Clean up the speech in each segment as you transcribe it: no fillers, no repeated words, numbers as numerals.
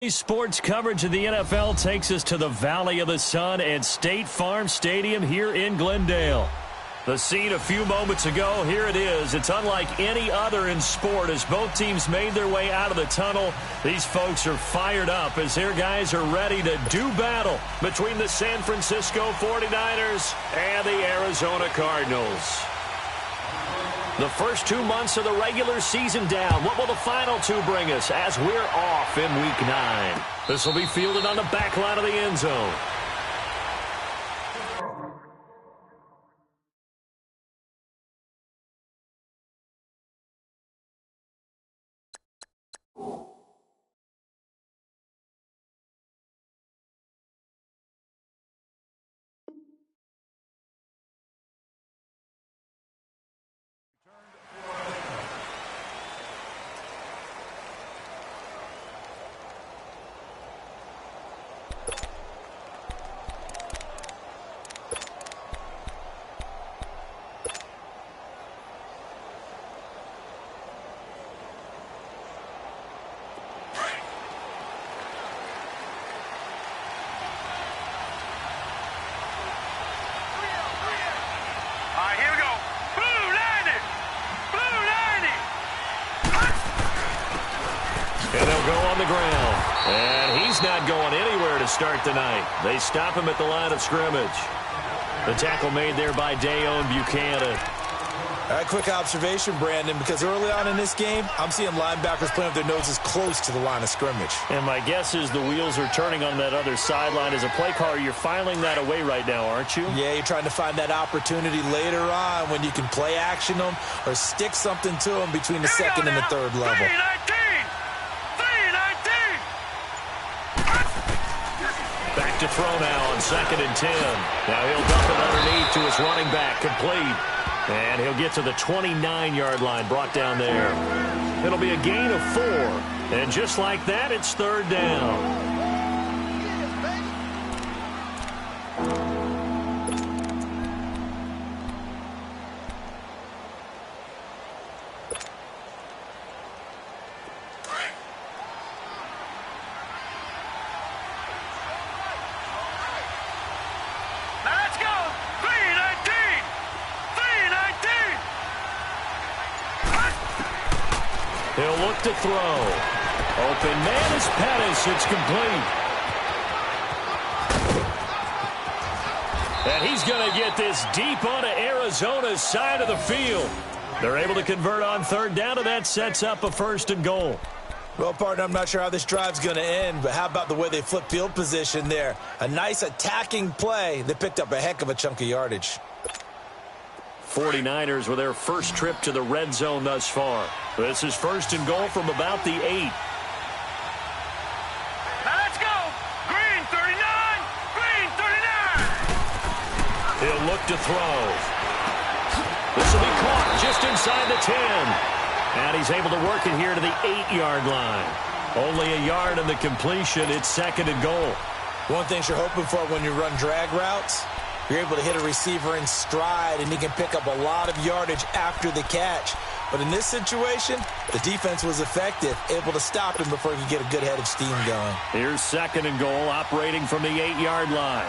Sports coverage of the NFL takes us to the Valley of the Sun and State Farm Stadium here in Glendale. The scene a few moments ago, here it is. It's unlike any other in sport as both teams made their way out of the tunnel. These folks are fired up as their guys are ready to do battle between the San Francisco 49ers and the Arizona Cardinals. The first 2 months of the regular season down. What will the final two bring us as we're off in Week 9? This will be fielded on the back line of the end zone. The ground. And he's not going anywhere to start the night. They stop him at the line of scrimmage. The tackle made there by Dayon Buchanan. All right, quick observation, Brandon, because early on in this game, I'm seeing linebackers playing with their noses close to the line of scrimmage. And my guess is the wheels are turning on that other sideline. As a play caller, you're filing that away right now, aren't you? Yeah, you're trying to find that opportunity later on when you can play action them or stick something to them between the second and the third level. To throw now on 2nd and 10. Now he'll dump it underneath to his running back, complete. And he'll get to the 29-yard line, brought down there. It'll be a gain of 4. And just like that, it's 3rd down. He'll look to throw. Open man is Pettis. It's complete. And he's going to get this deep onto Arizona's side of the field. They're able to convert on 3rd down, and that sets up a 1st and goal. Well, partner, I'm not sure how this drive's going to end, but how about the way they flip field position there? A nice attacking play. They picked up a heck of a chunk of yardage. 49ers with their first trip to the red zone thus far. This is 1st and goal from about the 8. Now let's go. Green 39. Green 39. He'll look to throw. This will be caught just inside the 10. And he's able to work it here to the 8-yard line. Only a yard in the completion. It's 2nd and goal. One thing you're hoping for when you run drag routes, you're able to hit a receiver in stride, and he can pick up a lot of yardage after the catch. But in this situation, the defense was effective, able to stop him before he could get a good head of steam going. Here's 2nd and goal, operating from the 8-yard line.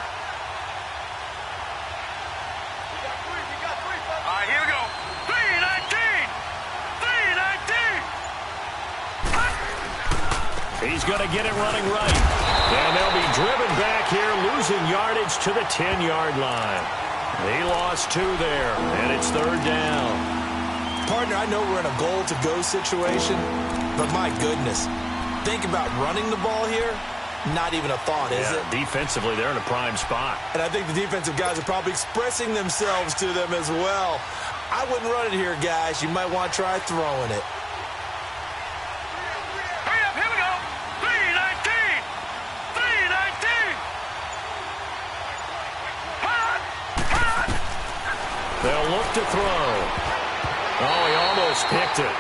All right, here we go. 3-19. 3-19. He's going to get it running right. And they'll be driven back here, losing yardage to the 10-yard line. He lost 2 there, and it's 3rd down. Partner, I know we're in a goal-to-go situation, but my goodness, think about running the ball here. Not even a thought, is it? Defensively, they're in a prime spot. And I think the defensive guys are probably expressing themselves to them as well. I wouldn't run it here, guys. You might want to try throwing it. They'll look to throw. Oh, he almost picked it.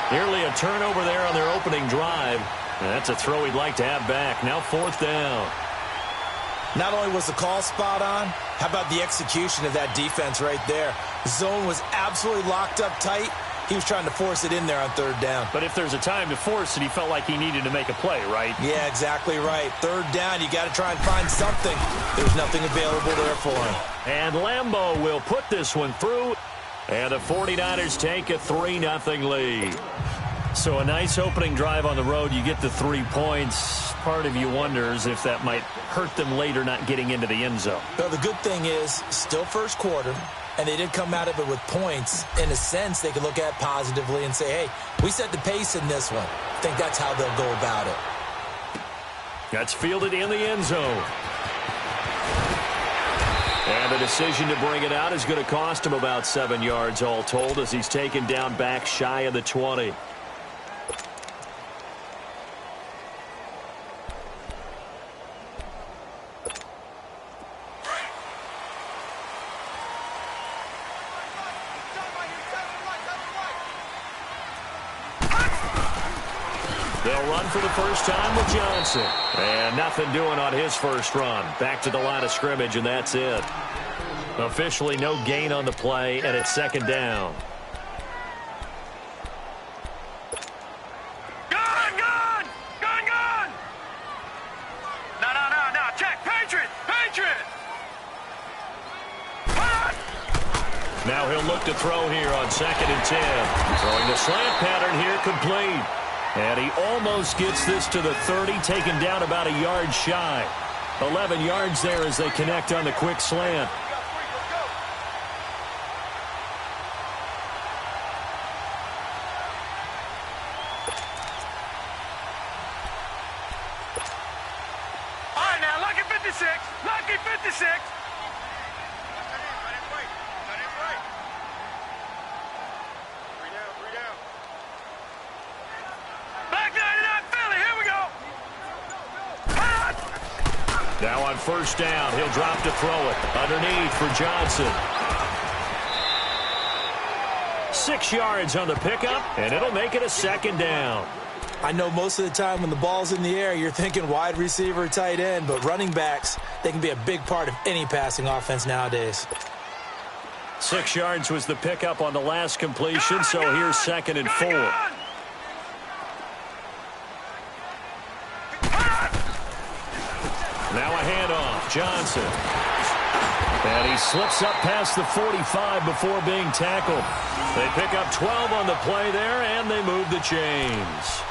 Nearly a turnover there on their opening drive. And that's a throw he'd like to have back. Now 4th down. Not only was the call spot on, how about the execution of that defense right there? The zone was absolutely locked up tight, He was trying to force it in there on third down. But if there's a time to force it, he felt like he needed to make a play, right? Yeah, exactly right. Third down, you got to try and find something. There's nothing available there for him. And Lambeau will put this one through. And the 49ers take a 3-0 lead. So a nice opening drive on the road. You get the 3 points. Part of you wonders if that might hurt them later not getting into the end zone. Well, the good thing is, still first quarter, and they did come out of it with points. In a sense, they can look at positively and say, hey, we set the pace in this one. I think that's how they'll go about it. That's fielded in the end zone. And the decision to bring it out is going to cost him about 7 yards all told as he's taken down back shy of the 20. They'll run for the first time with Johnson. And nothing doing on his first run. Back to the line of scrimmage, and that's it. Officially no gain on the play, and it's second down. Gun! No. Check. Patriot! Now he'll look to throw here on 2nd and 10. Throwing the slant pattern here complete. And he almost gets this to the 30, taken down about a yard shy. 11 yards there as they connect on the quick slant. All right, now, lucky 56. Now on first down, he'll drop to throw it. Underneath for Johnson. 6 yards on the pickup, and it'll make it a second down. I know most of the time when the ball's in the air, you're thinking wide receiver, tight end, but running backs, they can be a big part of any passing offense nowadays. 6 yards was the pickup on the last completion, so here's 2nd and 4. Now a handoff, Johnson. And he slips up past the 45 before being tackled. They pick up 12 on the play there, and they move the chains.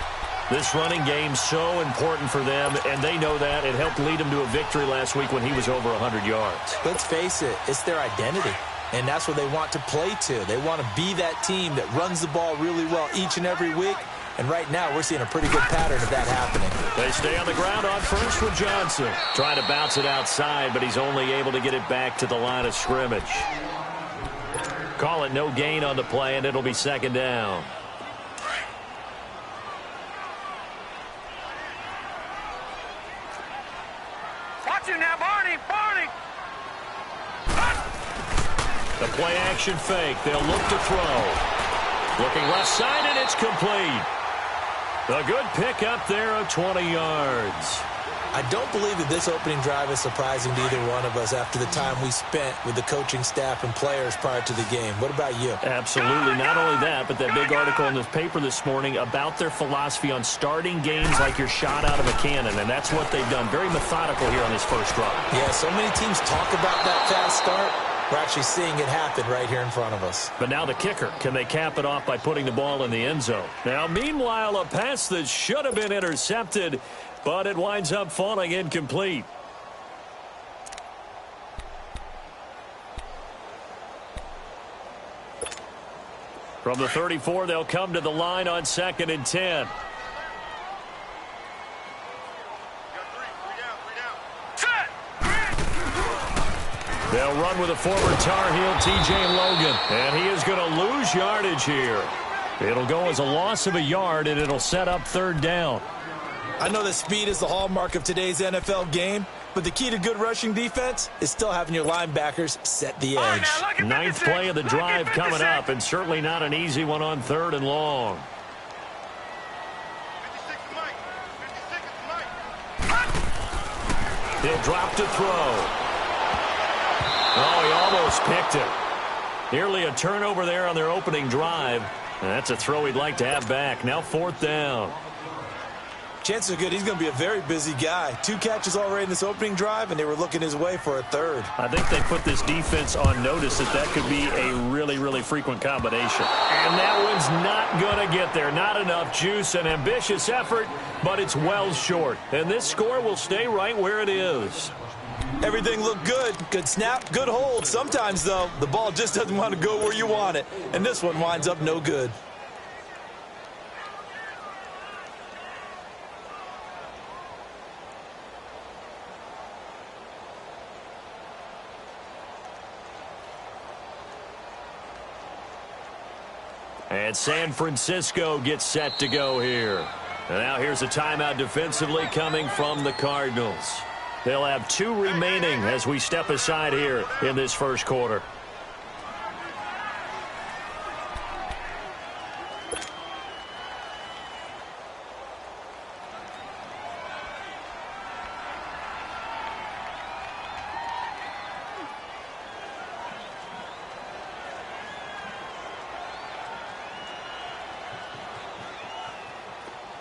This running game's so important for them, and they know that. It helped lead them to a victory last week when he was over 100 yards. Let's face it, it's their identity, and that's what they want to play to. They want to be that team that runs the ball really well each and every week. And right now, we're seeing a pretty good pattern of that happening. They stay on the ground on first with Johnson. Trying to bounce it outside, but he's only able to get it back to the line of scrimmage. Call it no gain on the play, and it'll be second down. Watch him now, Barney! The play action fake. They'll look to throw. Looking left side, and it's complete. A good pickup there of 20 yards. I don't believe that this opening drive is surprising to either one of us after the time we spent with the coaching staff and players prior to the game. What about you? Absolutely. Not only that, but that big article in the paper this morning about their philosophy on starting games like you're shot out of a cannon, and that's what they've done. Very methodical here on this first drive. Yeah, so many teams talk about that fast start. We're actually seeing it happen right here in front of us. But now the kicker. Can they cap it off by putting the ball in the end zone? Now, meanwhile, a pass that should have been intercepted, but it winds up falling incomplete. From the 34, they'll come to the line on 2nd and 10. They'll run with a former Tar Heel, T.J. Logan. And he is going to lose yardage here. It'll go as a loss of a yard, and it'll set up third down. I know that speed is the hallmark of today's NFL game, but the key to good rushing defense is still having your linebackers set the edge. Ninth play of the drive coming up, and certainly not an easy one on 3rd and long. He'll drop to throw. Oh, he almost picked it. Nearly a turnover there on their opening drive. That's a throw he'd like to have back. Now 4th down. Chances are good he's going to be a very busy guy. 2 catches already in this opening drive, and they were looking his way for a 3rd. I think they put this defense on notice that could be a really, really frequent combination. And that one's not going to get there. Not enough juice, an ambitious effort, but it's well short. And this score will stay right where it is. Everything looked good. Good snap, good hold. Sometimes, though, the ball just doesn't want to go where you want it. And this one winds up no good. And San Francisco gets set to go here. And now here's a timeout defensively coming from the Cardinals. They'll have 2 remaining as we step aside here in this first quarter.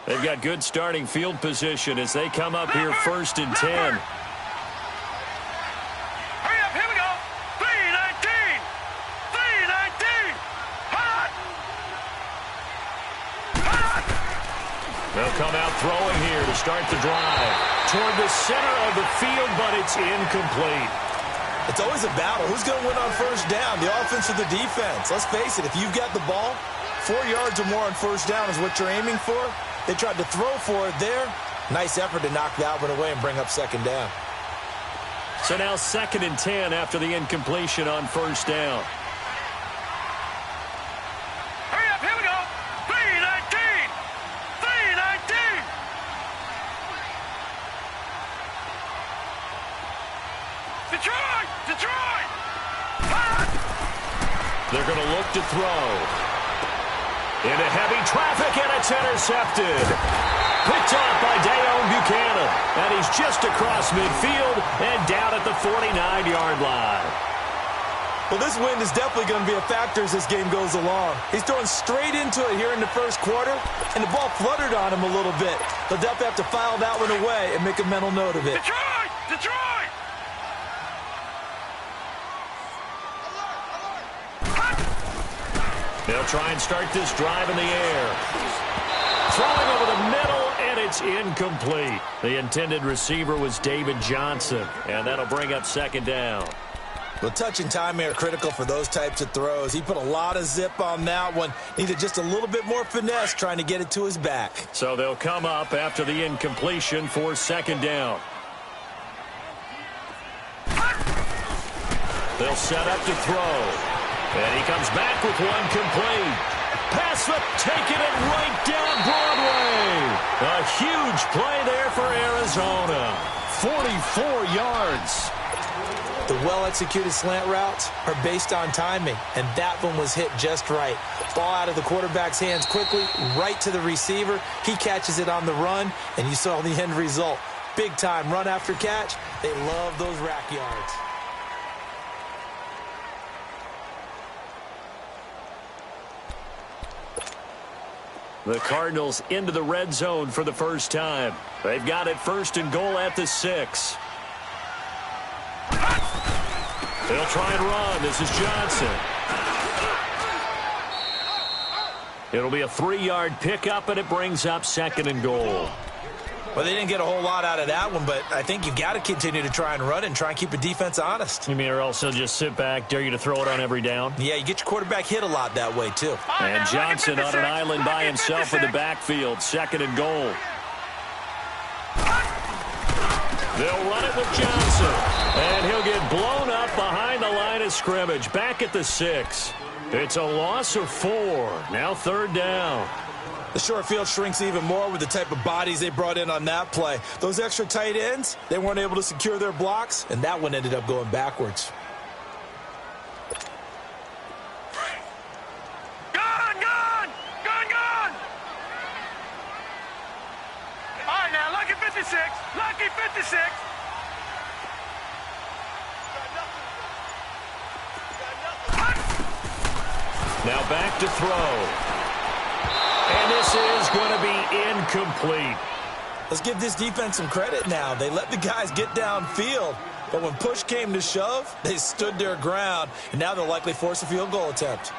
They've got good starting field position as they come up here 1st and 10. Hurry up, here we go. 3-19. 3-19. Hot. Hot. They'll come out throwing here to start the drive. Toward the center of the field, but it's incomplete. It's always a battle. Who's going to win on 1st down, the offense or the defense? Let's face it, if you've got the ball, 4 yards or more on 1st down is what you're aiming for. They tried to throw for it there. Nice effort to knock that one away and bring up 2nd down. So now 2nd and 10 after the incompletion on 1st down. Hurry up, here we go. 3-19. 3-19. Detroit. Detroit. Hot. They're going to look to throw. Into heavy traffic, and it's intercepted. Picked off by Dayon Buchanan. And he's just across midfield and down at the 49-yard line. Well, this wind is definitely going to be a factor as this game goes along. He's throwing straight into it here in the first quarter, and the ball fluttered on him a little bit. They'll definitely have to file that one away and make a mental note of it. Detroit. Detroit. They'll try and start this drive in the air. Throwing over the middle, and it's incomplete. The intended receiver was David Johnson, and that'll bring up 2nd down. Well, touch and timing are critical for those types of throws. He put a lot of zip on that one. Needed just a little bit more finesse trying to get it to his back. So they'll come up after the incompletion for 2nd down. They'll set up to throw. And he comes back with one complete. Pass up, taking it right down Broadway. A huge play there for Arizona. 44 yards. The well-executed slant routes are based on timing, and that one was hit just right. Ball out of the quarterback's hands quickly, right to the receiver. He catches it on the run, and you saw the end result. Big time run after catch. They love those rack yards. The Cardinals into the red zone for the first time. They've got it 1st and goal at the 6. They'll try and run. This is Johnson. It'll be a 3-yard pickup, and it brings up 2nd and goal. Well, they didn't get a whole lot out of that one, but I think you've got to continue to try and run and try and keep the defense honest. You mean or also just sit back, dare you to throw it on every down? Yeah, you get your quarterback hit a lot that way, too. And Johnson on an island by himself in the backfield. 2nd and goal. They'll run it with Johnson. And he'll get blown up behind the line of scrimmage. Back at the 6. It's a loss of 4. Now 3rd down. The short field shrinks even more with the type of bodies they brought in on that play. Those extra tight ends, they weren't able to secure their blocks, and that one ended up going backwards. Gone, gone, gone, gone. All right, now, lucky 56, lucky 56. Now back to throw. And this is going to be incomplete. Let's give this defense some credit now. They let the guys get downfield, but when push came to shove, they stood their ground, and now they'll likely force a field goal attempt.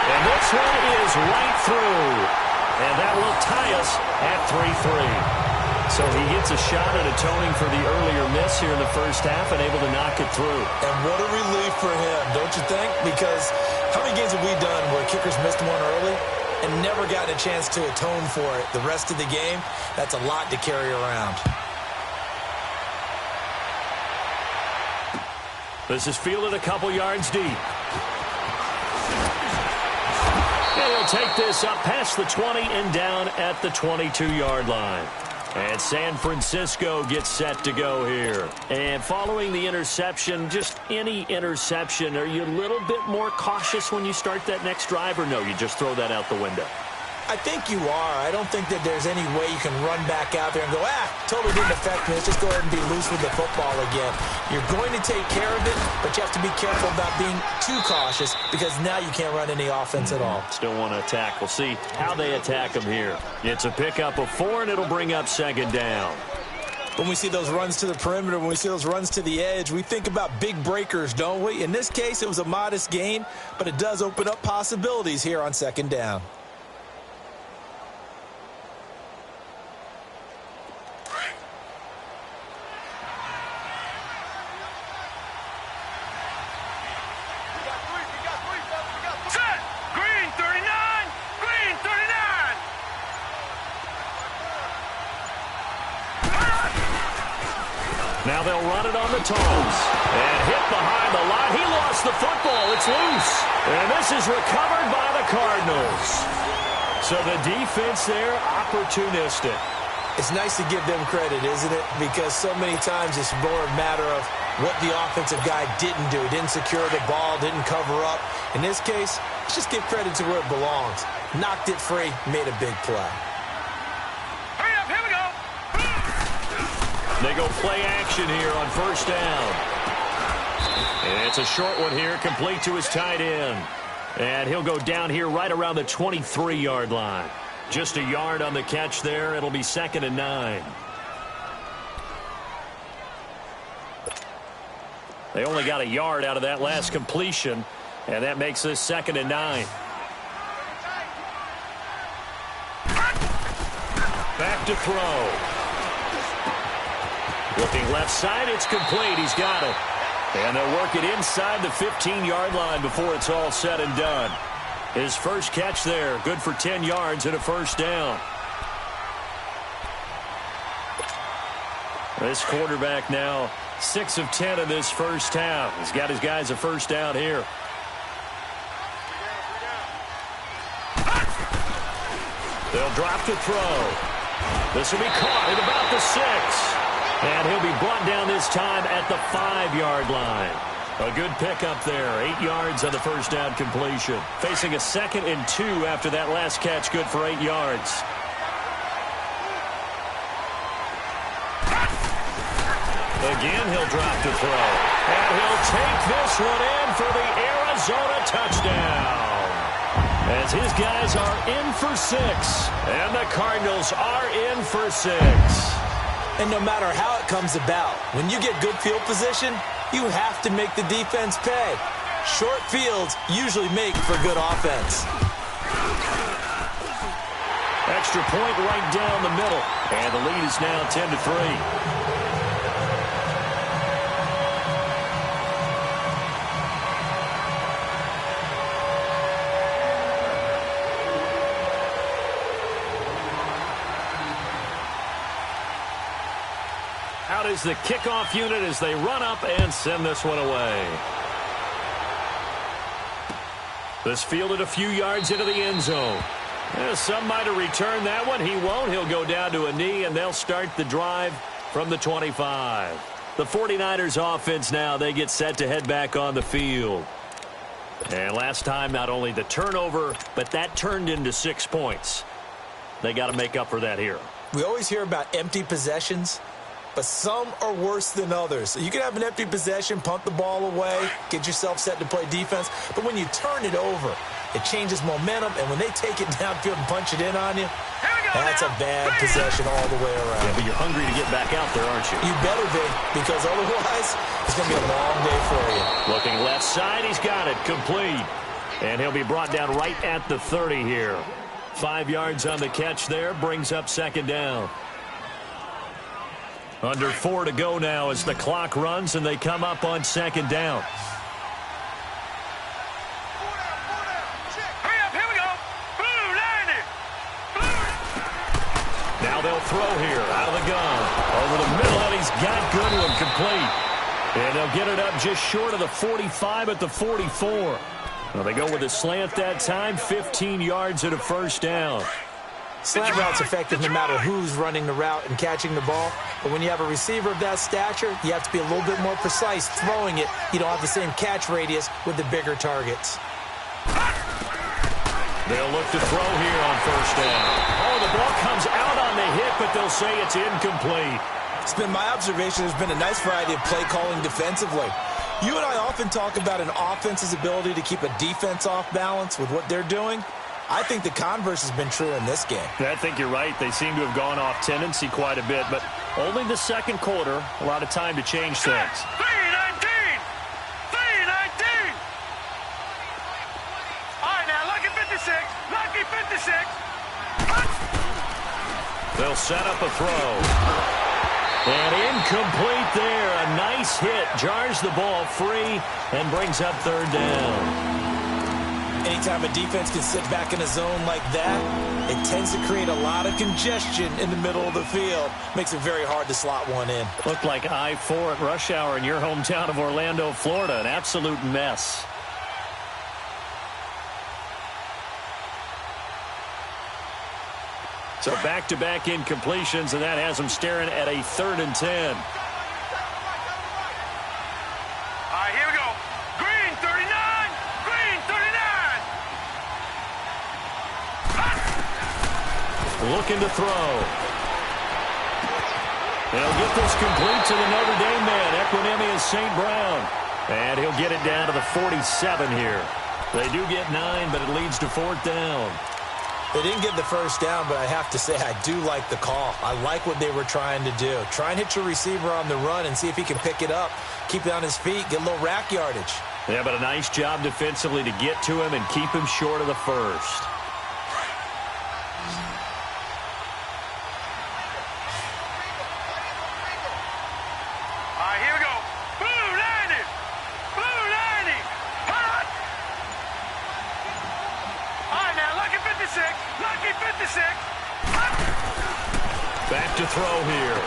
And this one is right through. And that will tie us at 3-3. So he gets a shot at atoning for the earlier miss here in the first half and able to knock it through. And what a relief for him, don't you think? Because how many games have we done where kickers missed one early and never gotten a chance to atone for it the rest of the game? That's a lot to carry around. This is fielded a couple yards deep. And he'll take this up past the 20 and down at the 22-yard line. And San Francisco gets set to go here. And following the interception, just any interception, are you a little bit more cautious when you start that next drive, or no, you just throw that out the window? I think you are. I don't think that there's any way you can run back out there and go, totally didn't affect me. Let's just go ahead and be loose with the football again. You're going to take care of it, but you have to be careful about being too cautious because now you can't run any offense at all. Still want to attack. We'll see how they attack them here. It's a pickup of 4, and it'll bring up second down. When we see those runs to the perimeter, when we see those runs to the edge, we think about big breakers, don't we? In this case, it was a modest gain, but it does open up possibilities here on second down. Now they'll run it on the toes. And hit behind the line. He lost the football. It's loose. And this is recovered by the Cardinals. So the defense there, opportunistic. It's nice to give them credit, isn't it? Because so many times it's more a matter of what the offensive guy didn't do. Didn't secure the ball, didn't cover up. In this case, let's just give credit to where it belongs. Knocked it free, made a big play. They go play action here on first down. And it's a short one here, complete to his tight end. And he'll go down here right around the 23-yard line. Just a yard on the catch there. It'll be 2nd and 9. They only got a yard out of that last completion, and that makes this 2nd and 9. Back to throw. Looking left side, it's complete. He's got it. And they'll work it inside the 15-yard line before it's all said and done. His first catch there, good for 10 yards and a first down. This quarterback now 6 of 10 in this first half. He's got his guys a first down here. They'll drop to throw. This will be caught at about the 6. And he'll be brought down this time at the 5-yard line. A good pickup there. 8 yards on the first down completion. Facing a 2nd and 2 after that last catch. Good for 8 yards. Again, he'll drop to throw. And he'll take this one in for the Arizona touchdown. As his guys are in for 6. And the Cardinals are in for 6. And no matter how it comes about, when you get good field position, you have to make the defense pay. Short fields usually make for good offense. Extra point right down the middle. And the lead is now 10-3. Out is the kickoff unit as they run up and send this one away. This fielded a few yards into the end zone. Some might have returned that one. He won't. He'll go down to a knee, and they'll start the drive from the 25. The 49ers offense now, they get set to head back on the field. And last time, not only the turnover, but that turned into 6 points. They got to make up for that here. We always hear about empty possessions. but some are worse than others. So you can have an empty possession, punt the ball away, get yourself set to play defense, but when you turn it over, it changes momentum, and when they take it downfield and punch it in on you, that's a bad possession all the way around. Yeah, but you're hungry to get back out there, aren't you? You better be, because otherwise it's going to be a long day for you. Looking left side, he's got it, complete. And he'll be brought down right at the 30 here. 5 yards on the catch there, brings up second down. Under 4 to go now as the clock runs, and they come up on second down. Now they'll throw here out of the gun. Over the middle, and he's got Goodwin complete. And they'll get it up just short of the 45 at the 44. Well, they go with a slant that time, 15 yards and a first down. Slant route's effective no matter who's running the route and catching the ball. But when you have a receiver of that stature, you have to be a little bit more precise throwing it. You don't have the same catch radius with the bigger targets. They'll look to throw here on first down. Oh, the ball comes out on the hit, but they'll say it's incomplete. It's been my observation there's been a nice variety of play calling defensively. You and I often talk about an offense's ability to keep a defense off balance with what they're doing. I think the converse has been true in this game. I think you're right. They seem to have gone off tendency quite a bit, but only the second quarter, a lot of time to change things. 3-19! 3-19! All right, now, lucky 56. Lucky 56. They'll set up a throw. And incomplete there. A nice hit. Jars the ball free and brings up third down. Anytime a defense can sit back in a zone like that, it tends to create a lot of congestion in the middle of the field. Makes it very hard to slot one in. Looked like I-4 at rush hour in your hometown of Orlando, Florida. An absolute mess. So back-to-back incompletions, and that has them staring at a 3rd and 10. All right, here we go. Green, 39. Green, 39. Looking to throw. They'll get this complete to the Notre Dame man, Equinemius St. Brown. And he'll get it down to the 47 here. They do get 9, but it leads to 4th down. They didn't get the first down, but I have to say I do like the call. I like what they were trying to do. Try and hit your receiver on the run and see if he can pick it up, keep it on his feet, get a little rack yardage. Yeah, but a nice job defensively to get to him and keep him short of the first. All right, here we go. Blue 90. Blue 90. Hot. All right, now, lucky 56. Lucky 56. Back to throw here.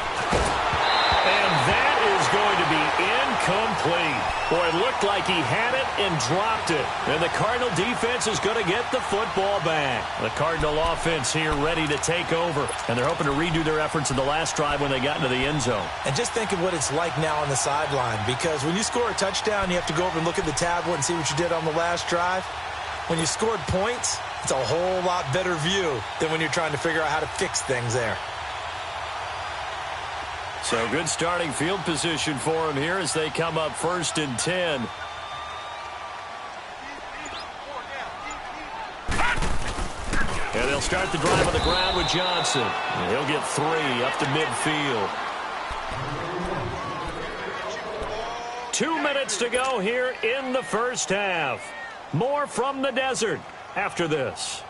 And that is going to be incomplete. Boy, it looked like he had it and dropped it. And the Cardinal defense is going to get the football back. The Cardinal offense here ready to take over. And they're hoping to redo their efforts in the last drive when they got into the end zone. And just think of what it's like now on the sideline. Because when you score a touchdown, you have to go over and look at the tablet and see what you did on the last drive. When you scored points, it's a whole lot better view than when you're trying to figure out how to fix things there. So good starting field position for him here as they come up 1st and 10. And they'll start the drive on the ground with Johnson. And he'll get 3 up to midfield. 2 minutes to go here in the first half. More from the desert after this.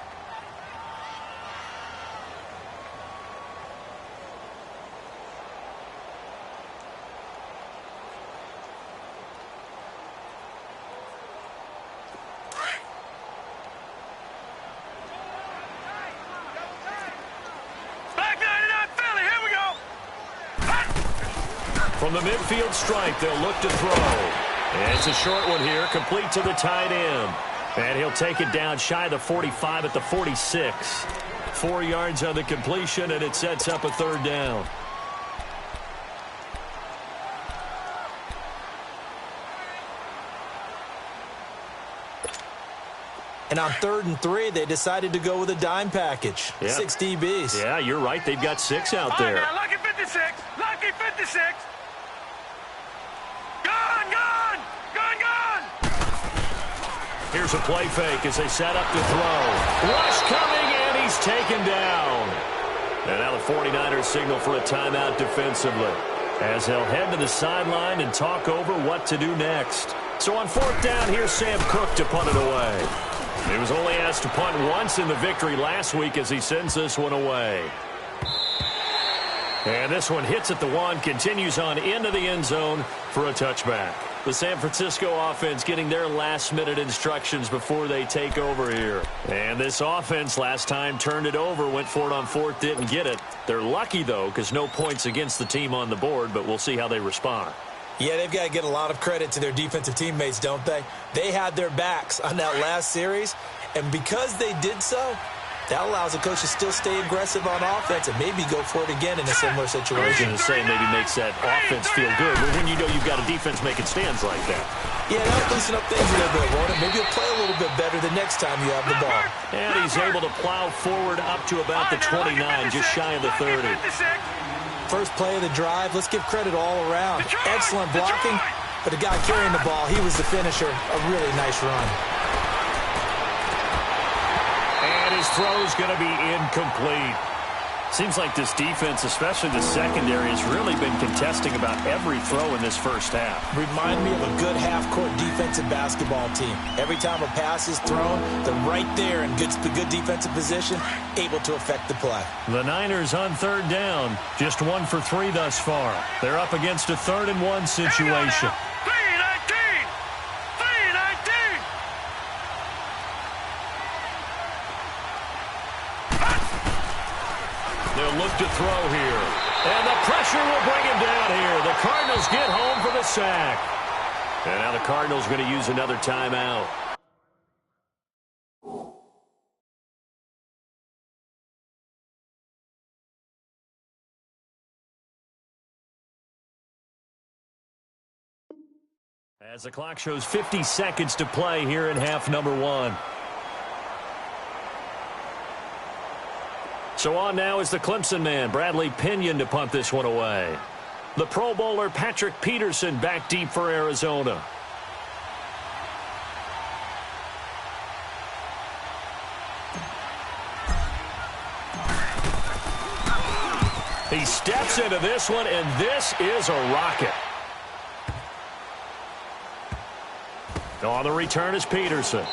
From the midfield stripe, they'll look to throw. And it's a short one here, complete to the tight end. And he'll take it down shy of the 45 at the 46. 4 yards on the completion, and it sets up a 3rd down. And on 3rd and 3, they decided to go with a dime package. Yep. 6 DBs. Yeah, you're right. They've got 6 out there. All right, now, lucky 56. Lucky 56. 56. Gone, gone, gone, gone. Here's a play fake as they set up to throw. Rush coming, and he's taken down. And now the 49ers signal for a timeout defensively, as they'll head to the sideline and talk over what to do next. So on fourth down, here's Sam Cook to punt it away. He was only asked to punt once in the victory last week as he sends this one away. And this one hits at the 1, continues on into the end zone for a touchback. The San Francisco offense getting their last-minute instructions before they take over here. And this offense last time turned it over, went for it on fourth, didn't get it. They're lucky, though, because no points against the team on the board, but we'll see how they respond. Yeah, they've got to get a lot of credit to their defensive teammates, don't they? They had their backs on that last series, and because they did so, that allows the coach to still stay aggressive on offense and maybe go for it again in a similar situation. I was going to say maybe makes that offense feel good, but when you know you've got a defense making stands like that. Yeah, that'll loosen up things a little bit, won't it? Maybe you'll play a little bit better the next time you have the ball. And he's able to plow forward up to about the 29, just shy of the 30. First play of the drive, let's give credit all around. Excellent blocking, but the guy carrying the ball, he was the finisher. A really nice run. And his throw's going to be incomplete. Seems like this defense, especially the secondary, has really been contesting about every throw in this first half. Remind me of a good half-court defensive basketball team. Every time a pass is thrown, they're right there in good defensive position, able to affect the play. The Niners on third down, just 1 for 3 thus far. They're up against a 3rd and 1 situation. 3-19. 3-19. They'll look to throw here. And the pressure will bring him down here. The Cardinals get home for the sack. And now the Cardinals going to use another timeout. As the clock shows 50 seconds to play here in half number 1. So on now is the Clemson man, Bradley Pinion, to punt this one away. The Pro Bowler Patrick Peterson back deep for Arizona. He steps into this one, and this is a rocket. On the return is Peterson.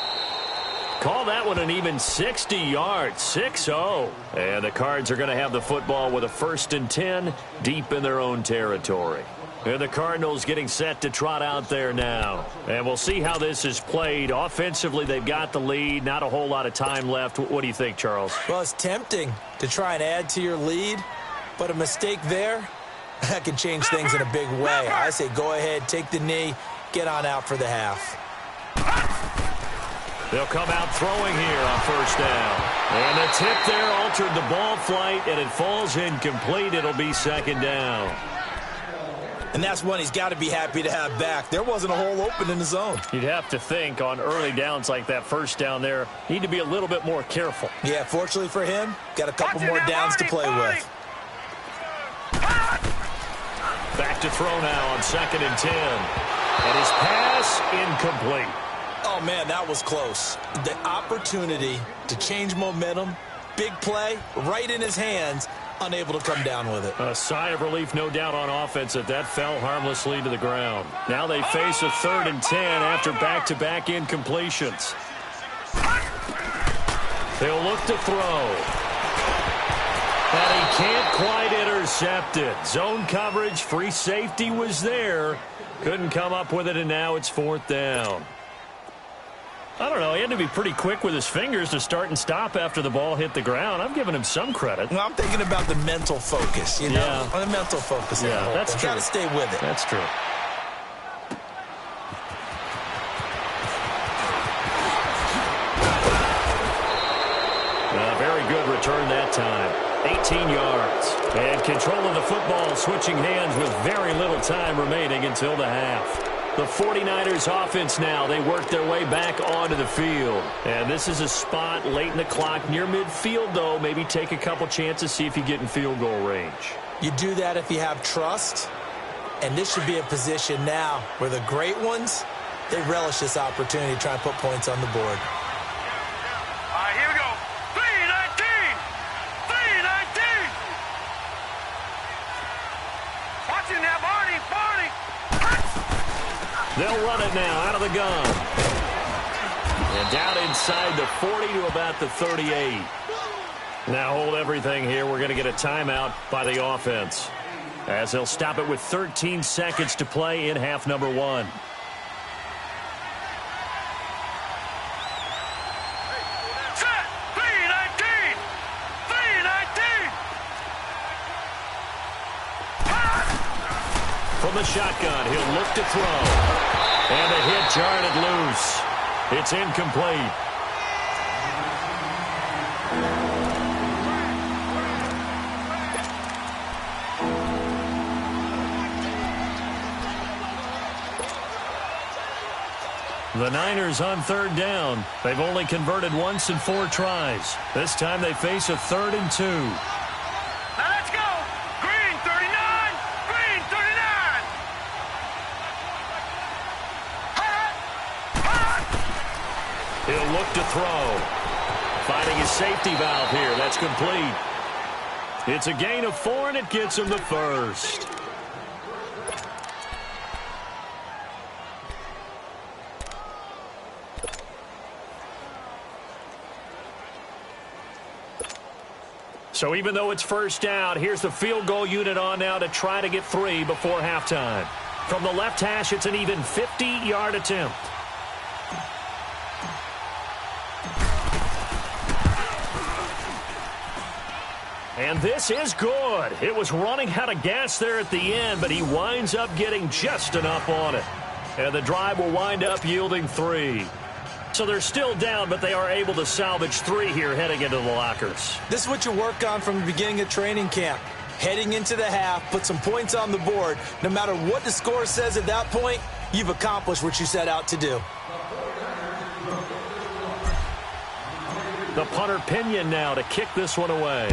Call that one an even 60 yards, 6-0. And the Cards are going to have the football with a 1st and 10 deep in their own territory. And the Cardinals getting set to trot out there now. And we'll see how this is played. Offensively, they've got the lead. Not a whole lot of time left. What do you think, Charles? Well, it's tempting to try and add to your lead, but a mistake there, that can change things in a big way. I say go ahead, take the knee, get on out for the half. They'll come out throwing here on 1st down. And the tip there altered the ball flight, and it falls incomplete. It'll be 2nd down. And that's one he's got to be happy to have back. There wasn't a hole open in the zone. You'd have to think on early downs like that 1st down there, need to be a little bit more careful. Yeah, fortunately for him, got a couple more downs to play with. Back to throw now on 2nd and 10. And his pass incomplete. Oh, man, that was close. The opportunity to change momentum, big play, right in his hands, unable to come down with it. A sigh of relief, no doubt, on offense that fell harmlessly to the ground. Now they face a 3rd and 10 after back-to-back incompletions. They'll look to throw. And he can't quite intercept it. Zone coverage, free safety was there. Couldn't come up with it, and now it's 4th down. I don't know. He had to be pretty quick with his fingers to start and stop after the ball hit the ground. I'm giving him some credit. Well, I'm thinking about the mental focus, you know? The mental focus. Yeah, that's true. Got to stay with it. That's true. Very good return that time. 18 yards. And control of the football switching hands with very little time remaining until the half. The 49ers offense now, they work their way back onto the field. And this is a spot late in the clock near midfield, though. Maybe take a couple chances, see if you get in field goal range. You do that if you have trust And this should be a position now where the great ones, they relish this opportunity to try and put points on the board. All right, here we go. 319. 319. Watching that, Barney. They'll run it now out of the gun. And down inside the 40 to about the 38. Now hold everything here. We're going to get a timeout by the offense, as they'll stop it with 13 seconds to play in half number one. Set. 319. 319. From the shotgun, he'll look to throw. And the hit jarred it loose. It's incomplete. The Niners on third down. They've only converted once in 4 tries. This time they face a 3rd and 2. Now let's go. Green 39. Green 39. He'll look to throw. Finding his safety valve here. That's complete. It's a gain of 4, and it gets him the first. So even though it's first down, here's the field goal unit on now to try to get 3 before halftime. From the left hash, it's an even 50-yard attempt. And this is good. It was running out of gas there at the end, but he winds up getting just enough on it. And the drive will wind up yielding 3. So they're still down, but they are able to salvage 3 here heading into the lockers. This is what you work on from the beginning of training camp. Heading into the half, put some points on the board. No matter what the score says at that point, you've accomplished what you set out to do. The punter Pinion now to kick this one away.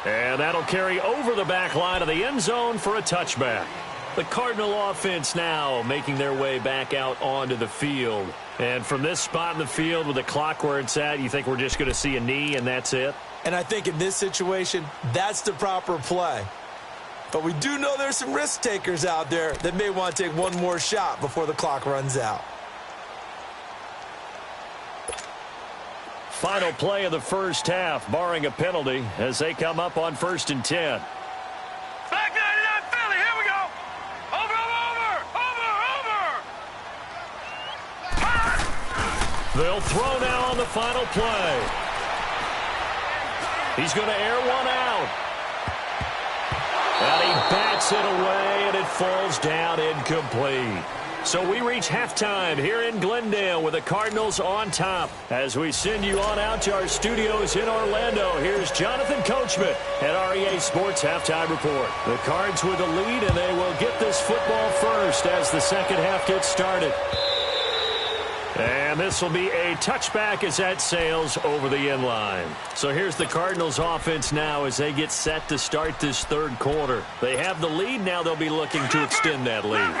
And that'll carry over the back line of the end zone for a touchback. The Cardinal offense now making their way back out onto the field. And from this spot in the field with the clock where it's at, you think we're just going to see a knee and that's it? And I think in this situation, that's the proper play. But we do know there's some risk takers out there that may want to take one more shot before the clock runs out. Final play of the first half, barring a penalty, as they come up on 1st and 10. Back 99 Philly. Here we go. Over. They'll throw now on the final play. He's going to air one out. And he bats it away, and it falls down incomplete. So we reach halftime here in Glendale with the Cardinals on top. As we send you on out to our studios in Orlando, here's Jonathan Coachman at REA Sports Halftime Report. The Cards with the lead, and they will get this football first as the second half gets started. And this will be a touchback as that sails over the end line. So here's the Cardinals offense now as they get set to start this third quarter. They have the lead. Now they'll be looking to extend that lead.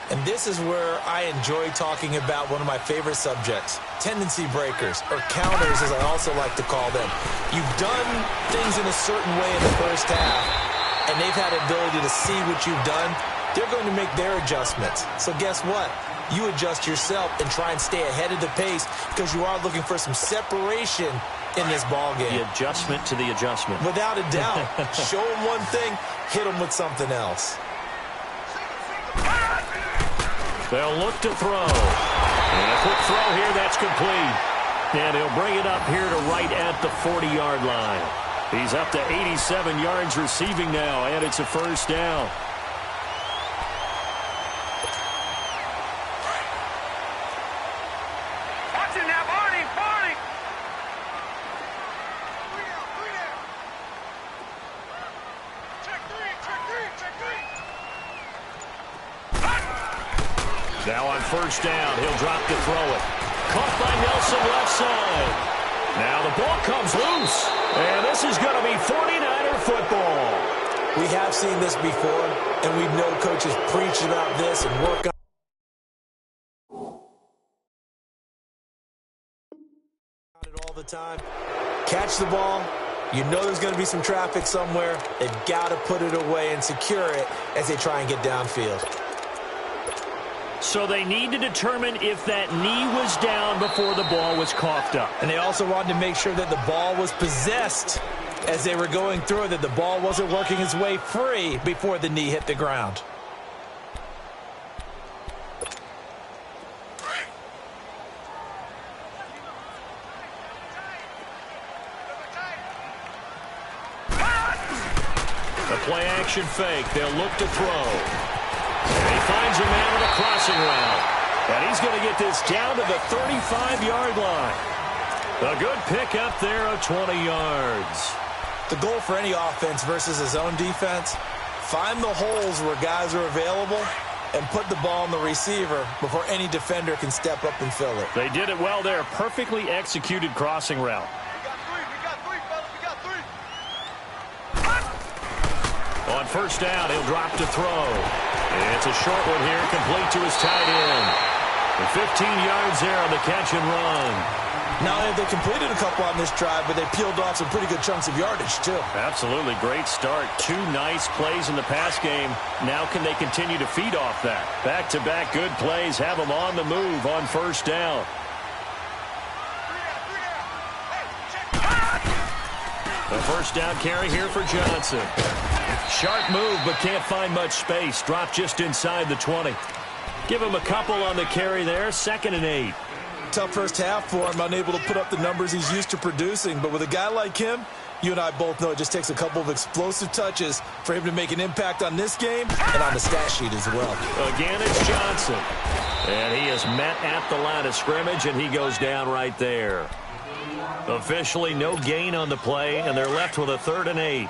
And this is where I enjoy talking about one of my favorite subjects, tendency breakers, or counters as I also like to call them. You've done things in a certain way in the first half, and they've had the ability to see what you've done. They're going to make their adjustments. So guess what? You adjust yourself and try and stay ahead of the pace because you are looking for some separation in this ballgame. The adjustment to the adjustment. Without a doubt. Show them one thing, hit them with something else. They'll look to throw. And a quick throw here, that's complete. And he'll bring it up here to right at the 40-yard line. He's up to 87 yards receiving now, and it's a first down. Watching that, Barney. Check three. Now on first down, he'll drop to throw it. Caught by Nelson left side. Now the ball comes loose. And this is going to be football. We have seen this before, and we know coaches preach about this and work on it all the time. Catch the ball. You know there's going to be some traffic somewhere. They've got to put it away and secure it as they try and get downfield. So they need to determine if that knee was down before the ball was coughed up. And they also wanted to make sure that the ball was possessed as they were going through it, that the ball wasn't working its way free before the knee hit the ground. The play-action fake. They'll look to throw. And he finds a man with a crossing route. And he's going to get this down to the 35-yard line. A good pickup there of 20 yards. The goal for any offense versus his own defense, find the holes where guys are available and put the ball on the receiver before any defender can step up and fill it. They did it well there. Perfectly executed crossing route. On first down, he'll drop to throw. It's a short one here, complete to his tight end. The 15 yards there on the catch and run. Now, they completed a couple on this drive, but they peeled off some pretty good chunks of yardage, too. Absolutely. Great start. 2 nice plays in the pass game. Now can they continue to feed off that? Back-to-back good plays have them on the move on first down. The first down carry here for Johnson. Sharp move, but can't find much space. Dropped just inside the 20. Give him a couple on the carry there. 2nd and 8. Tough first half for him, unable to put up the numbers he's used to producing. But with a guy like him, you and I both know it just takes a couple of explosive touches for him to make an impact on this game and on the stat sheet as well. Again, it's Johnson. And he is met at the line of scrimmage, and he goes down right there. Officially, no gain on the play, and they're left with a 3rd and 8.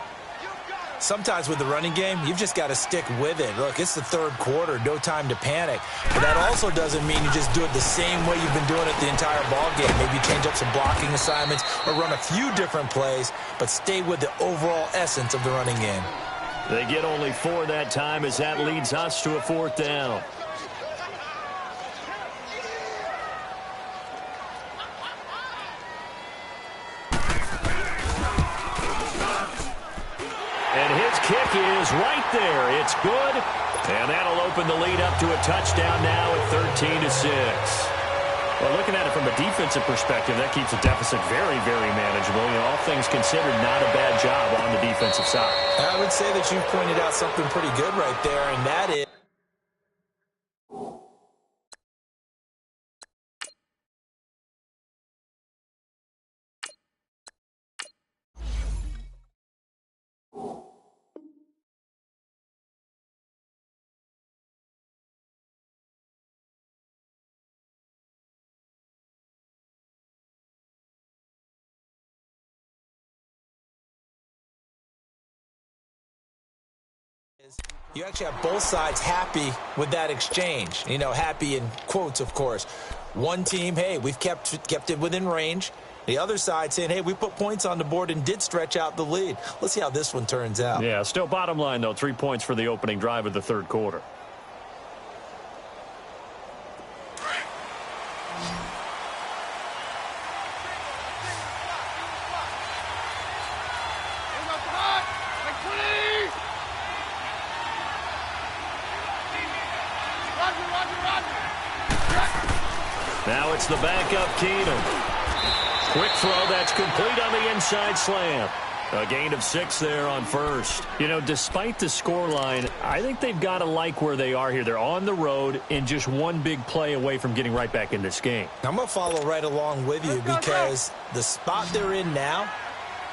Sometimes with the running game, you've just got to stick with it. Look, it's the 3rd quarter, no time to panic. But that also doesn't mean you just do it the same way you've been doing it the entire ball game. Maybe change up some blocking assignments or run a few different plays, but stay with the overall essence of the running game. They get only 4 that time as that leads us to a 4th down. And his kick is right there. It's good. And that'll open the lead up to a touchdown now at 13-6. Well, looking at it from a defensive perspective, that keeps the deficit very, very manageable. You know, all things considered, not a bad job on the defensive side. I would say that you pointed out something pretty good right there, and that is you actually have both sides happy with that exchange. You know, happy in quotes, of course. One team, hey, we've kept it within range. The other side saying, hey, we put points on the board and did stretch out the lead. Let's see how this one turns out. Yeah, still bottom line, though, 3 points for the opening drive of the 3rd quarter. Now it's the backup Keenum. Quick throw that's complete on the inside slant. A gain of 6 there on first. You know, despite the scoreline, I think they've got to like where they are here. They're on the road and just one big play away from getting right back in this game. I'm going to follow right along with you because the spot they're in now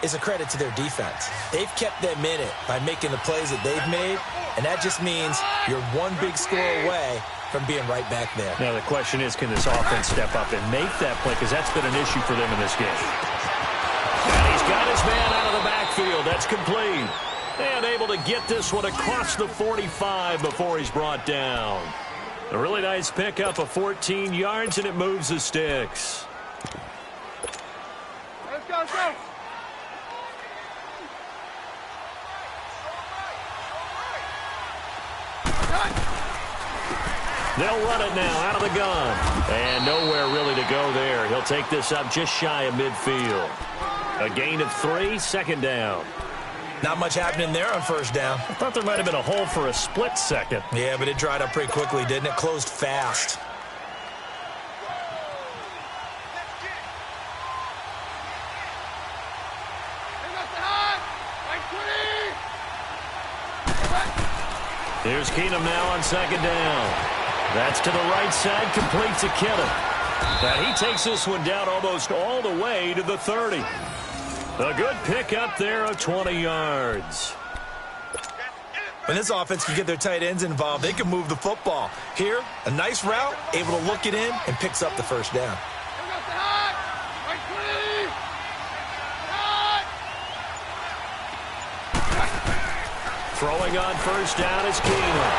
is a credit to their defense. They've kept them in it by making the plays that they've made, and that just means you're one big score away from being right back there. Now the question is, can this offense step up and make that play? Because that's been an issue for them in this game. And he's got his man out of the backfield. That's complete. And able to get this one across the 45 before he's brought down. A really nice pickup of 14 yards, and it moves the sticks. Let's go, let's go. They'll run it now out of the gun. And nowhere really to go there. He'll take this up just shy of midfield. A gain of 3, second down. Not much happening there on first down. I thought there might have been a hole for a split second. Yeah, but it dried up pretty quickly, didn't it? Closed fast. Here's Keenum now on second down. That's to the right side, complete to Kittle. And he takes this one down almost all the way to the 30. A good pickup there of 20 yards. When this offense can get their tight ends involved, they can move the football. Here, a nice route, able to look it in, and picks up the first down. Throwing on first down is Keenum.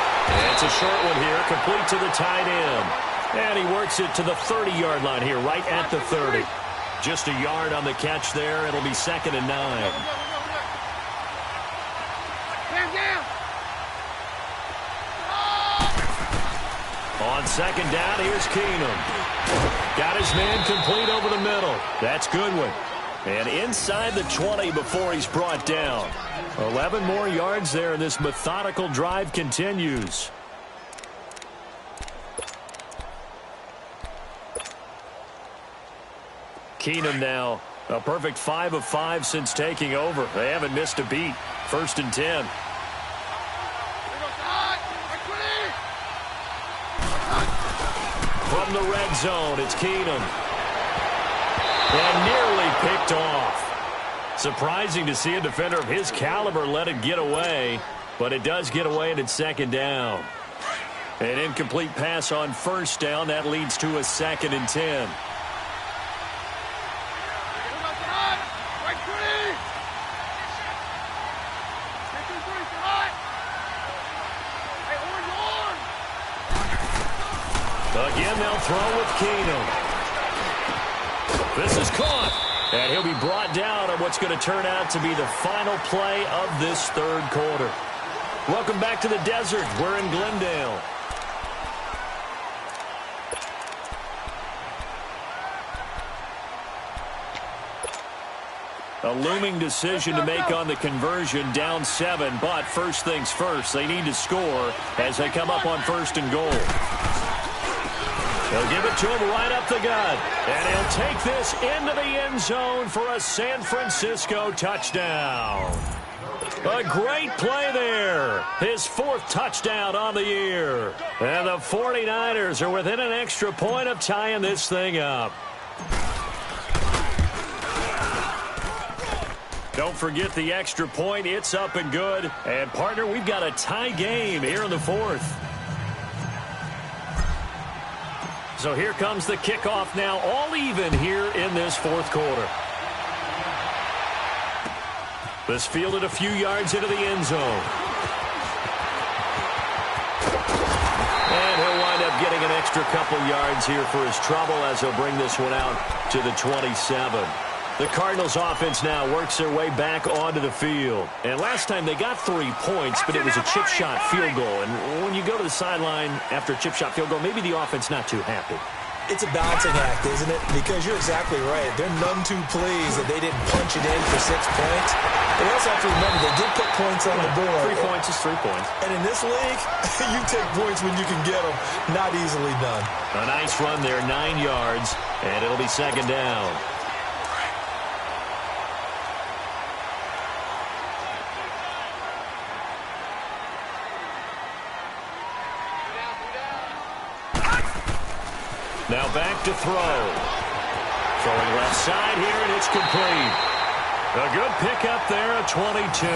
It's a short one here, complete to the tight end. And he works it to the 30-yard line here, right at the 30. Just a yard on the catch there. It'll be 2nd and 9. On second down, here's Keenum. Got his man complete over the middle. That's Goodwin. And inside the 20 before he's brought down. 11 more yards there, and this methodical drive continues. Keenum now, a perfect 5 of 5 since taking over. They haven't missed a beat. 1st and 10. From the red zone, it's Keenum. And nearly picked off. Surprising to see a defender of his caliber let it get away, but it does get away and it's 2nd down. An incomplete pass on first down. That leads to a 2nd and 10. Again, they'll throw with Keenum. This is caught. And he'll be brought down on what's going to turn out to be the final play of this 3rd quarter. Welcome back to the desert. We're in Glendale. A looming decision to make on the conversion, down 7. But first things first, they need to score as they come up on 1st and goal. They'll give it to him right up the gut. And he'll take this into the end zone for a San Francisco touchdown. A great play there. His 4th touchdown on the year. And the 49ers are within an extra point of tying this thing up. Don't forget the extra point. It's up and good. And, partner, we've got a tie game here in the 4th. So here comes the kickoff now, all even here in this 4th quarter. This fielded a few yards into the end zone. And he'll wind up getting an extra couple yards here for his trouble as he'll bring this one out to the 27. The Cardinals offense now works their way back onto the field. And last time they got 3 points, but it was a chip shot field goal. And when you go to the sideline after a chip shot field goal, maybe the offense not too happy. It's a balancing act, isn't it? Because you're exactly right. They're none too pleased that they didn't punch it in for 6 points. But also have to remember they did put points on the board. 3 points is 3 points. And in this league, you take points when you can get them. Not easily done. A nice run there, 9 yards, and it'll be 2nd down. Now back to throw. Throwing left side here, and it's complete. A good pickup there, a 22.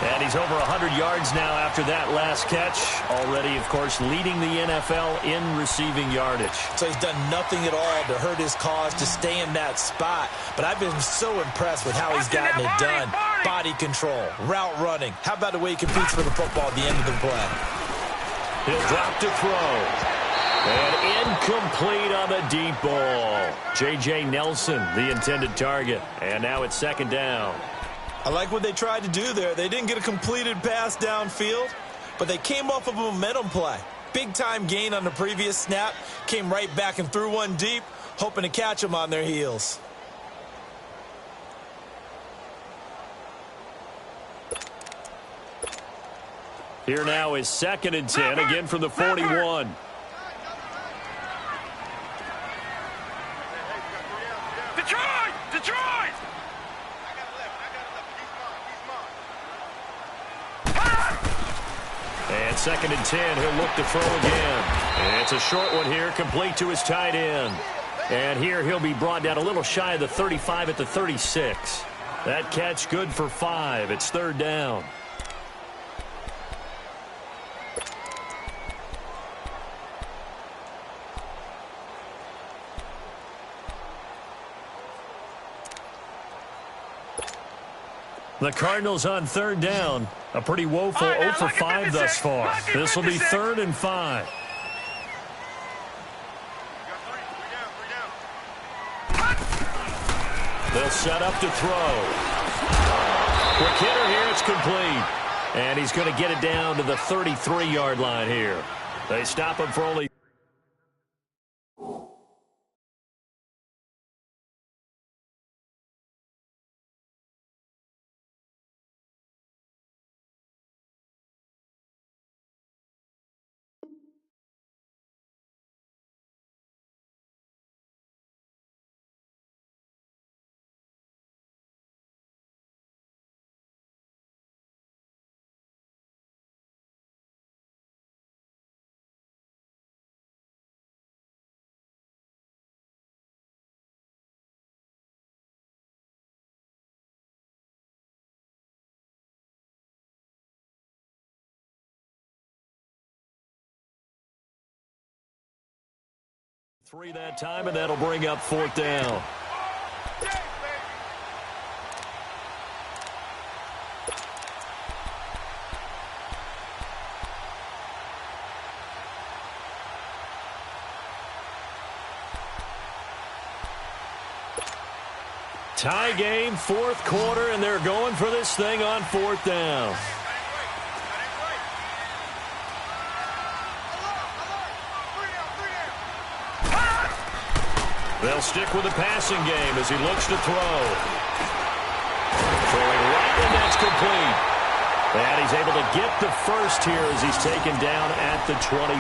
And he's over 100 yards now after that last catch. Already, of course, leading the NFL in receiving yardage. So he's done nothing at all to hurt his cause to stay in that spot. But I've been so impressed with how he's gotten it done. Body control, route running. How about the way he competes for the football at the end of the play? He'll drop to throw. And incomplete on the deep ball. J.J. Nelson, the intended target. And now it's 2nd down. I like what they tried to do there. They didn't get a completed pass downfield, but they came off of a momentum play. big-time gain on the previous snap, came right back and threw one deep, hoping to catch them on their heels. Here now is 2nd and 10, again from the 41. Detroit! And 2nd and 10, he'll look to throw again. And it's a short one here, complete to his tight end. And here he'll be brought down a little shy of the 35 at the 36. That catch good for 5. It's 3rd down. The Cardinals on 3rd down. A pretty woeful 0 for 5 thus far. This will be 3rd and 5. They'll set up to throw. Quick hitter here, it's complete. And he's going to get it down to the 33-yard line here. They stop him for only... Three that time, and that'll bring up 4th down. Tie game, 4th quarter, and they're going for this thing on 4th down. They'll stick with the passing game as he looks to throw. Throwing right, and that's complete. And he's able to get the first here as he's taken down at the 25.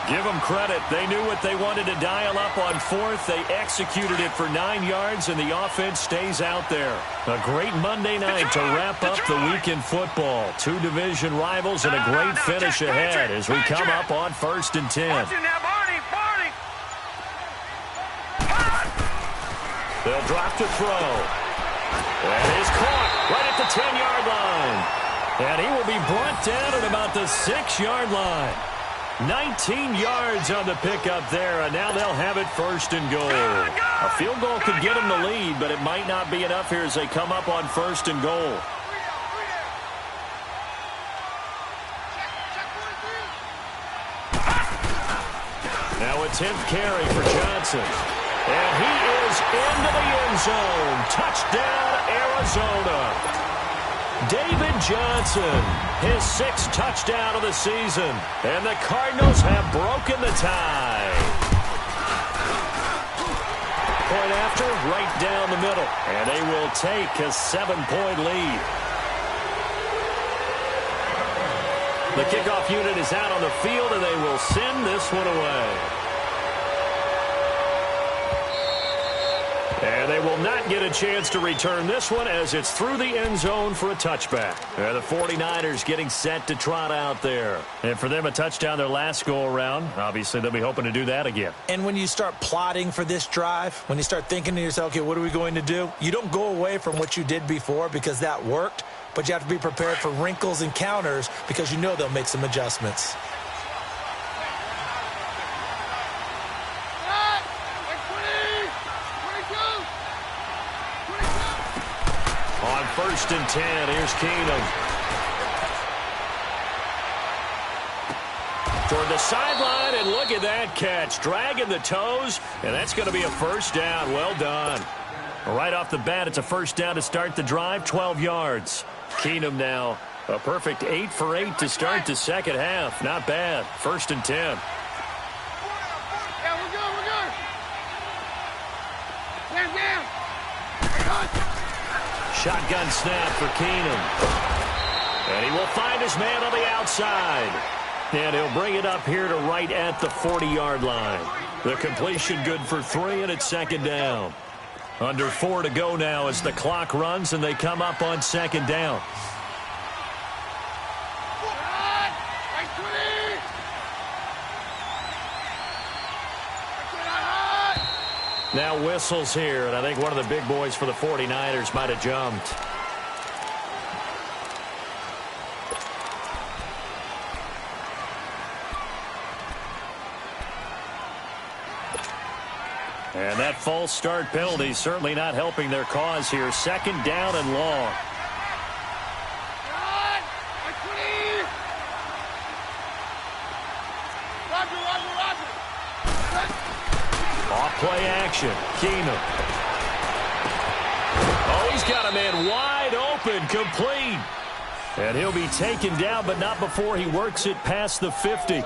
Give them credit. They knew what they wanted to dial up on 4th. They executed it for 9 yards, and the offense stays out there. A great Monday night to wrap up the week in football. 2 division rivals and a great finish ahead as we come up on 1st and 10. They'll drop to throw. And he's caught right at the 10-yard line. And he will be brought down at about the 6-yard line. 19 yards on the pickup there, and now they'll have it 1st and goal. A field goal could get them the lead, but it might not be enough here as they come up on 1st and goal. Now a 10th carry for Johnson. And he is into the end zone. Touchdown, Arizona. David Johnson, his 6th touchdown of the season. And the Cardinals have broken the tie. Point after, right down the middle. And they will take a 7-point lead. The kickoff unit is out on the field, and they will send this one away. And they will not get a chance to return this one as it's through the end zone for a touchback. And the 49ers getting set to trot out there. And for them, a touchdown their last go-around. Obviously, they'll be hoping to do that again. And when you start plotting for this drive, when you start thinking to yourself, okay, what are we going to do? You don't go away from what you did before because that worked, but you have to be prepared for wrinkles and counters because you know they'll make some adjustments. On 1st and 10, here's Keenum. Toward the sideline, and look at that catch. Dragging the toes, and that's going to be a 1st down. Well done. Right off the bat, it's a 1st down to start the drive, 12 yards. Keenum now A perfect 8 for 8 to start the second half. Not bad. 1st and 10. Yeah, we're good, we're good. Down. Shotgun snap for Keenum. And he will find his man on the outside. And he'll bring it up here to right at the 40-yard line. The completion good for 3, and it's 2nd down. Under 4 to go now as the clock runs, and they come up on 2nd down. Now whistles here, and I think one of the big boys for the 49ers might have jumped. And that false start penalty certainly not helping their cause here. 2nd down and long. Off-play action. Keenum. Oh, he's got a man wide open, complete. And he'll be taken down, but not before he works it past the 50.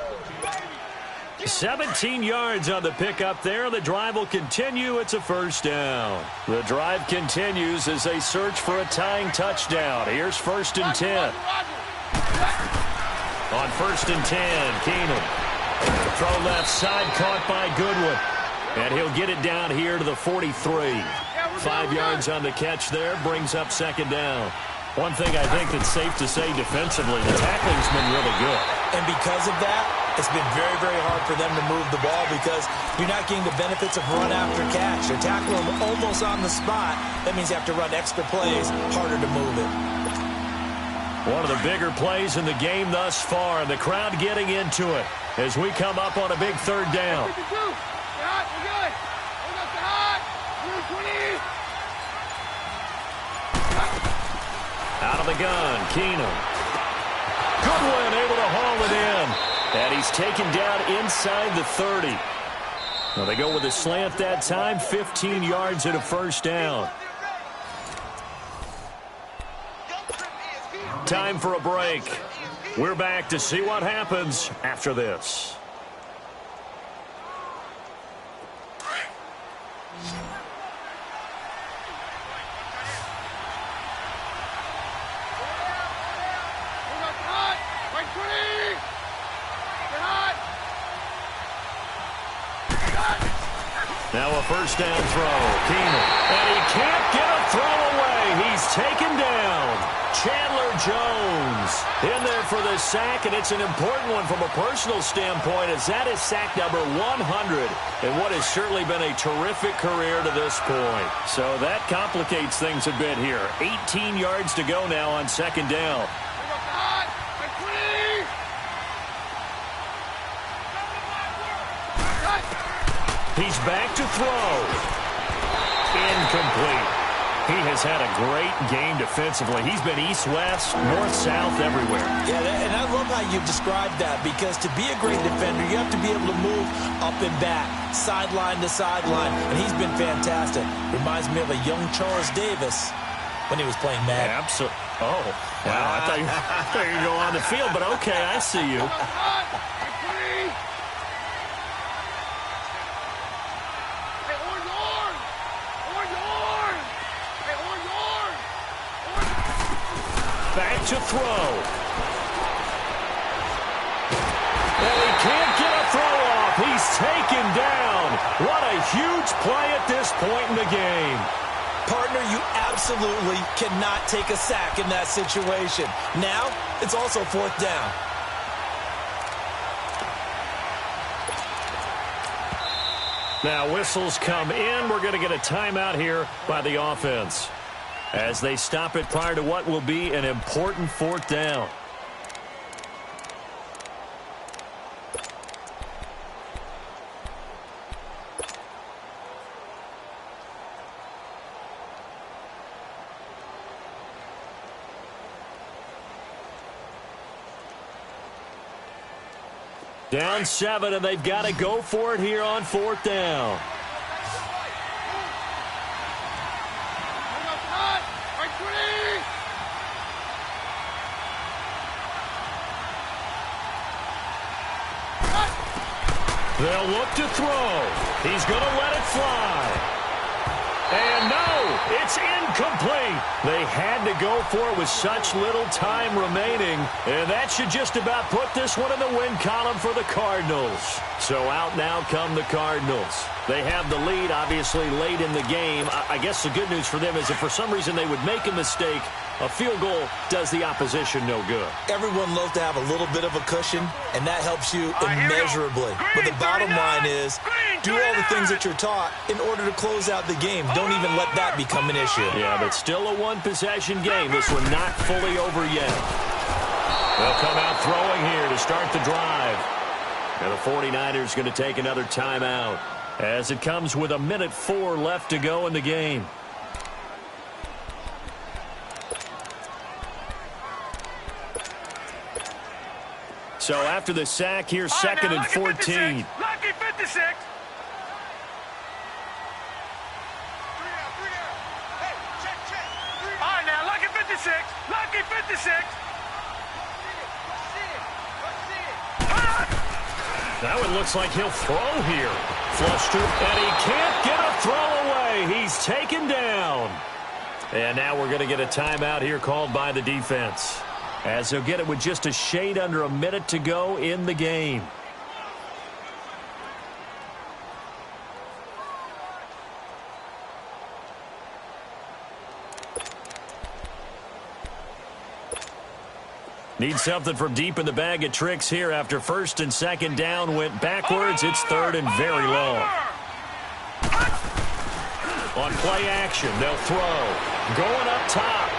17 yards on the pickup there. The drive will continue. It's a 1st down. The drive continues as they search for a tying touchdown. Here's 1st and 10. On 1st and 10, Keenum. Throw left side, caught by Goodwin. And he'll get it down here to the 43. 5 yards on the catch there, brings up 2nd down. One thing I think that's safe to say defensively, the tackling's been really good. And because of that, it's been very, very hard for them to move the ball because you're not getting the benefits of run after catch. They're tackling them almost on the spot. That means you have to run extra plays, harder to move it. One of the bigger plays in the game thus far, and the crowd getting into it as we come up on a big 3rd down. Out of the gun, Keenum. Goodwin able to haul it in. And he's taken down inside the 30. Well, they go with a slant that time, 15 yards and a 1st down. Time for a break. We're back to see what happens after this. Now a 1st down throw. Keenum. And he can't get a throw away. He's taken down. Chandler Jones in there for the sack, and it's an important one from a personal standpoint as that is sack number 100 and what has certainly been a terrific career to this point. So that complicates things a bit here. 18 yards to go now on 2nd down. He's back to throw. Incomplete. He has had a great game defensively. He's been east-west, north-south, everywhere. Yeah, and I love how you've described that because to be a great defender, you have to be able to move up and back, sideline to sideline, and he's been fantastic. Reminds me of a young Charles Davis when he was playing Madden. Absolutely. Oh, wow. I thought you were going to go on the field, but okay, I see you. Back to throw. And he can't get a throw off. He's taken down. What a huge play at this point in the game. Partner, you absolutely cannot take a sack in that situation. Now, it's also 4th down. Now, whistles come in. We're going to get a timeout here by the offense as they stop it prior to what will be an important 4th down. Down 7, and they've got to go for it here on 4th down. They'll look to throw. He's going to let it fly. And no, it's incomplete. They had to go for it with such little time remaining. And that should just about put this one in the win column for the Cardinals. So out now come the Cardinals. They have the lead, obviously, late in the game. I guess the good news for them is if for some reason they would make a mistake, a field goal does the opposition no good. Everyone loves to have a little bit of a cushion, and that helps you immeasurably. But the bottom line is, do all the things that you're taught in order to close out the game. Don't even let that become an issue. Yeah, but still a one-possession game. This one not fully over yet. They'll come out throwing here to start the drive. And the 49ers going to take another timeout as it comes with 1:04 left to go in the game. So after the sack, here's second and 14. Lucky 56. All right, now, lucky 56. Lucky 56. Now it looks like he'll throw here. Flustered, and he can't get a throw away. He's taken down. And now we're going to get a timeout here called by the defense, as they'll get it with just a shade under a minute to go in the game. Need something from deep in the bag of tricks here after first and second down went backwards. It's third and very long. On play action, they'll throw. Going up top.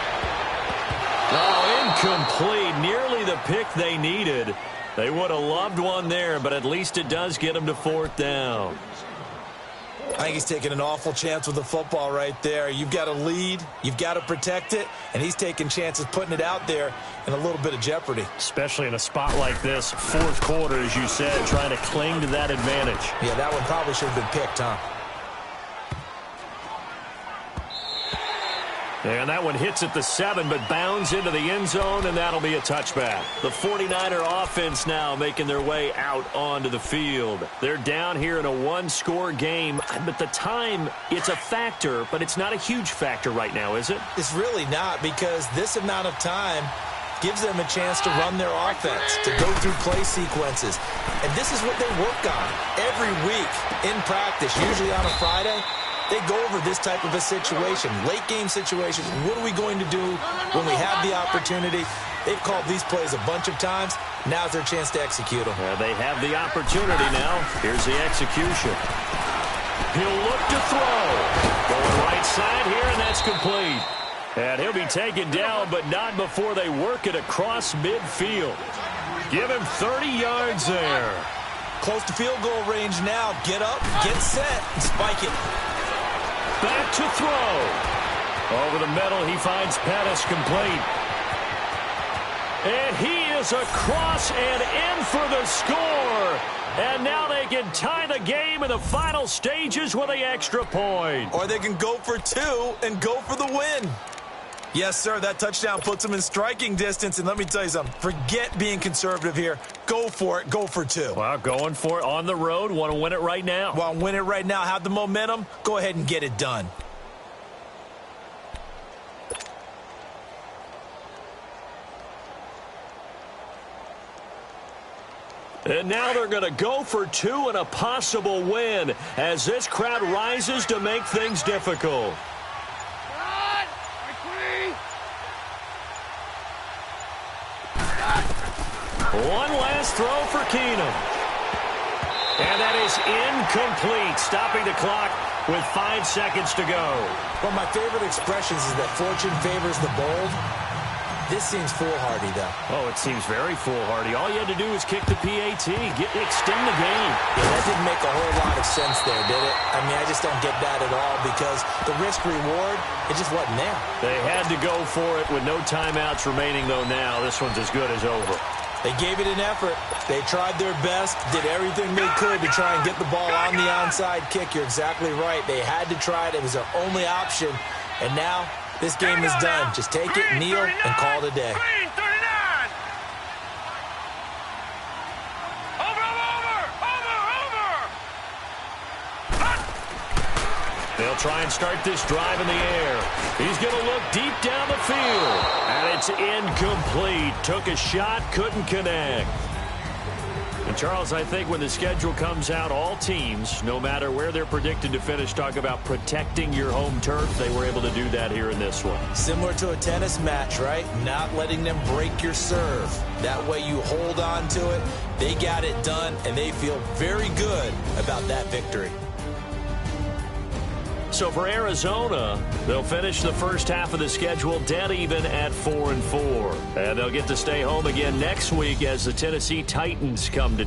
Oh, incomplete. Nearly the pick they needed. They would have loved one there, but at least it does get them to fourth down. I think he's taking an awful chance with the football right there. You've got to lead, you've got to protect it, and he's taking chances putting it out there in a little bit of jeopardy. Especially in a spot like this, fourth quarter, as you said, trying to cling to that advantage. Yeah, that one probably should have been picked, huh? And that one hits at the 7, but bounds into the end zone, and that'll be a touchback. The 49er offense now making their way out onto the field. They're down here in a one-score game, but the time, it's a factor, but it's not a huge factor right now, is it? It's really not, because this amount of time gives them a chance to run their offense, to go through play sequences. And this is what they work on every week in practice, usually on a Friday. They go over this type of a situation, late-game situations. What are we going to do when we have the opportunity? They've called these plays a bunch of times. Now's their chance to execute them. They have the opportunity now. Here's the execution. He'll look to throw. Going right side here, and that's complete. And he'll be taken down, but not before they work it across midfield. Give him 30 yards there. Close to field goal range now. Get up, get set, and spike it. Back to throw. Over the middle, he finds Pettis complete. And he is across and in for the score. And now they can tie the game in the final stages with the extra point. Or they can go for two and go for the win. Yes, sir, that touchdown puts them in striking distance. And let me tell you something, forget being conservative here. Go for it, go for two. Well, going for it on the road. Want to win it right now. Want to win it right now, have the momentum, go ahead and get it done. And now they're going to go for two and a possible win as this crowd rises to make things difficult. One last throw for Keenum. And that is incomplete, stopping the clock with 5 seconds to go. One of my favorite expressions is that fortune favors the bold. This seems foolhardy, though. Oh, it seems very foolhardy. All you had to do was kick the PAT, extend the game. Yeah, that didn't make a whole lot of sense there, did it? I mean, I just don't get that at all because the risk-reward, it just wasn't there. They had to go for it with no timeouts remaining, though, now. This one's as good as over. They gave it an effort. They tried their best, did everything they could to try and get the ball on the onside kick. You're exactly right. They had to try it. It was their only option. And now this game is done. Just take it, kneel, and call it a day. Over. try and start this drive in the air. He's going to look deep down the field. And it's incomplete. Took a shot, couldn't connect. And, Charles, I think when the schedule comes out, all teams, no matter where they're predicted to finish, talk about protecting your home turf. They were able to do that here in this one. Similar to a tennis match, right? Not letting them break your serve. That way you hold on to it. They got it done, and they feel very good about that victory. So for Arizona, they'll finish the first half of the schedule dead even at 4-4. And they'll get to stay home again next week as the Tennessee Titans come to